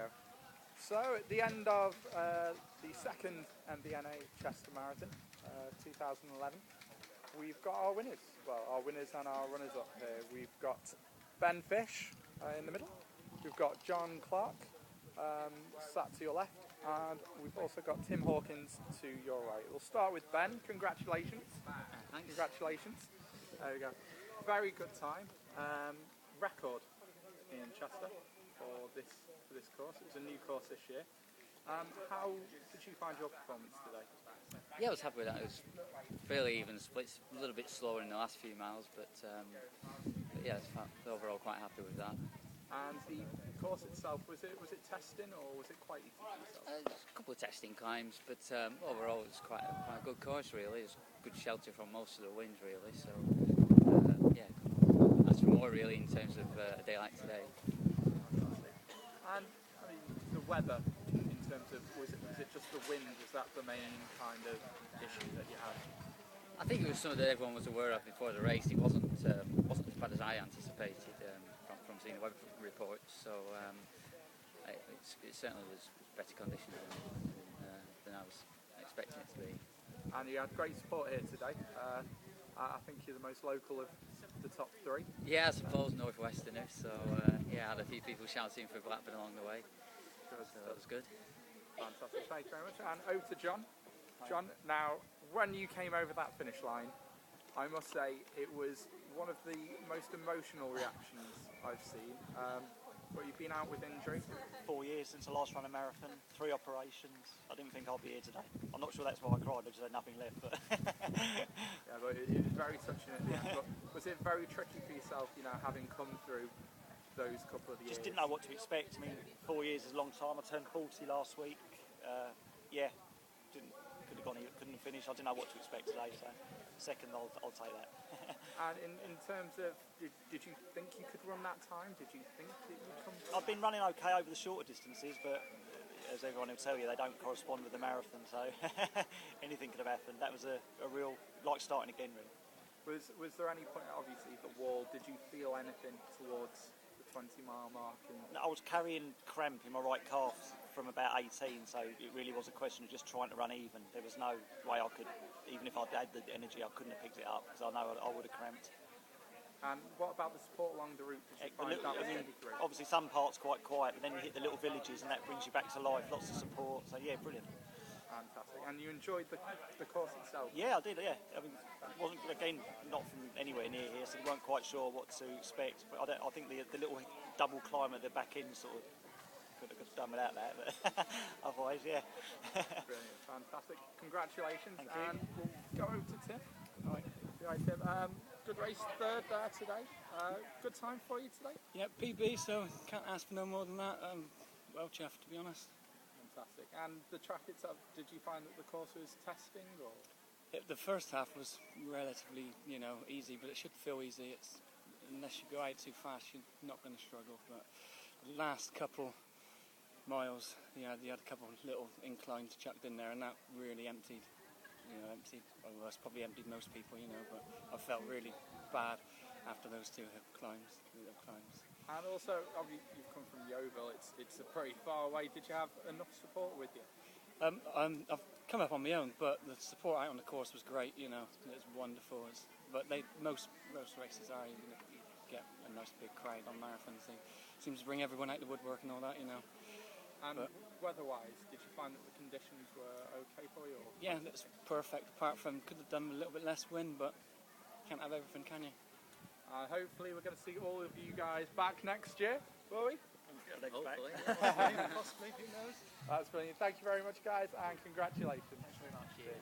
go. So at the end of the second MBNA Chester Marathon, 2011, we've got our winners. Well, our winners and our runners-up here. We've got Ben Fish in the middle. We've got John Clarke sat to your left, and we've also got Tim Hawkins to your right. We'll start with Ben. Congratulations. Thanks. Congratulations. There we go. Very good time. Record in Chester for this course. It was a new course this year. How did you find your performance today? Yeah, I was happy with that. It was fairly even splits, a little bit slower in the last few miles, but yeah, overall quite happy with that. And the course itself, was it testing or was it quite easy for yourself? A couple of testing climbs, but overall it was quite a good course really. It was good shelter from most of the winds really, so yeah, ask for more really in terms of a day like today. And I mean, the weather, in terms of, was it just the wind? Was that the main kind of issue that you had? I think it was something that everyone was aware of before the race. It wasn't as bad as I anticipated from seeing the weather reports. So it certainly was better conditions than I was expecting it to be. And you had great support here today. I think you're the most local of the top three. Yeah, I suppose northwesterner. So yeah, I had a few people shouting for Blackburn along the way. Good. So that was good. Fantastic, thank you very much. And over to John. John, now when you came over that finish line, I must say it was one of the most emotional reactions I've seen. But you've been out with injury. 4 years since I last ran a marathon, 3 operations. I didn't think I'd be here today. I'm not sure that's why I cried, I just had nothing left. But yeah, but it was very touching at the end. But was it very tricky for yourself, you know, having come through those couple of years? Just didn't know what to expect. I mean, 4 years is a long time. I turned 40 last week. Yeah, couldn't finish. I didn't know what to expect today. So second, I'll take that. And in terms of, did you think you could run that time? Did you think it would come through? I've been running okay over the shorter distances, but as everyone will tell you, they don't correspond with the marathon. So anything could have happened. That was a real, like starting again, really. Was there any point, obviously, the wall, did you feel anything towards the 20-mile mark? I was carrying cramp in my right calf from about 18, so it really was a question of just trying to run even. There was no way I could, even if I'd had the energy, I couldn't have picked it up because I know I would have cramped. And what about the support along the route? Did you find that was easy through? Obviously some parts quite quiet, but then you hit the little villages and that brings you back to life, lots of support, so yeah, brilliant. Fantastic. And you enjoyed the course itself? Yeah, I did, yeah. I mean, it wasn't, again, not from anywhere near here, so we weren't quite sure what to expect, but I think the little double climb at the back end sort of could have done without that, but otherwise, yeah. Brilliant, fantastic. Congratulations. Thank you. And we'll go over to Tim. All right, Tim. Good race, third there today. Good time for you today? Yeah, PB, so can't ask for no more than that. Well chuffed, to be honest. Fantastic. And the track itself, did you find that the course was testing, or? The first half was relatively, easy, but it should feel easy. Unless you go out too fast, you're not going to struggle. But the last couple miles, you had a couple of little inclines chucked in there, and that really emptied. Well, it's probably emptied most people, but I felt really bad after those two little climbs. And also, obviously, you've come from Yeovil. It's a pretty far away. Did you have enough support with you? I've come up on my own, but the support out on the course was great. It was wonderful. But most races are. You get a nice big crowd on marathons. They seem to bring everyone out the woodwork and all that. And weather-wise, did you find that the conditions were okay for you? Or? Yeah, that's perfect. Apart from could have done a little bit less wind, but can't have everything, can you? Hopefully, we're going to see all of you guys back next year, will we? Hopefully. Possibly, who knows? That's brilliant. Thank you very much, guys, and congratulations. Thanks very much. Cheers.